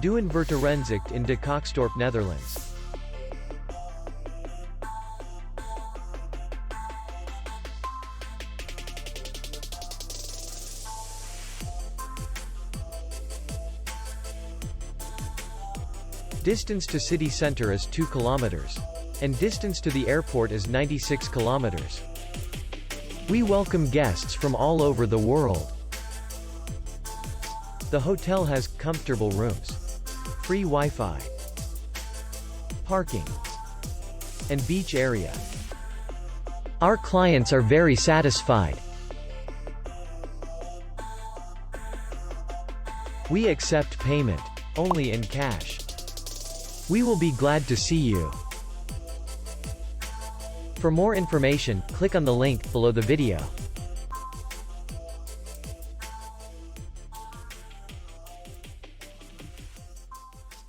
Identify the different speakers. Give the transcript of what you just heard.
Speaker 1: Duin vuurtorenzicht in de Cocksdorp, Netherlands. Distance to city center is 2 kilometers. And distance to the airport is 96 kilometers. We welcome guests from all over the world. The hotel has comfortable rooms, free Wi-Fi, parking, and beach area. Our clients are very satisfied. We accept payment only in cash. We will be glad to see you. For more information, click on the link below the video.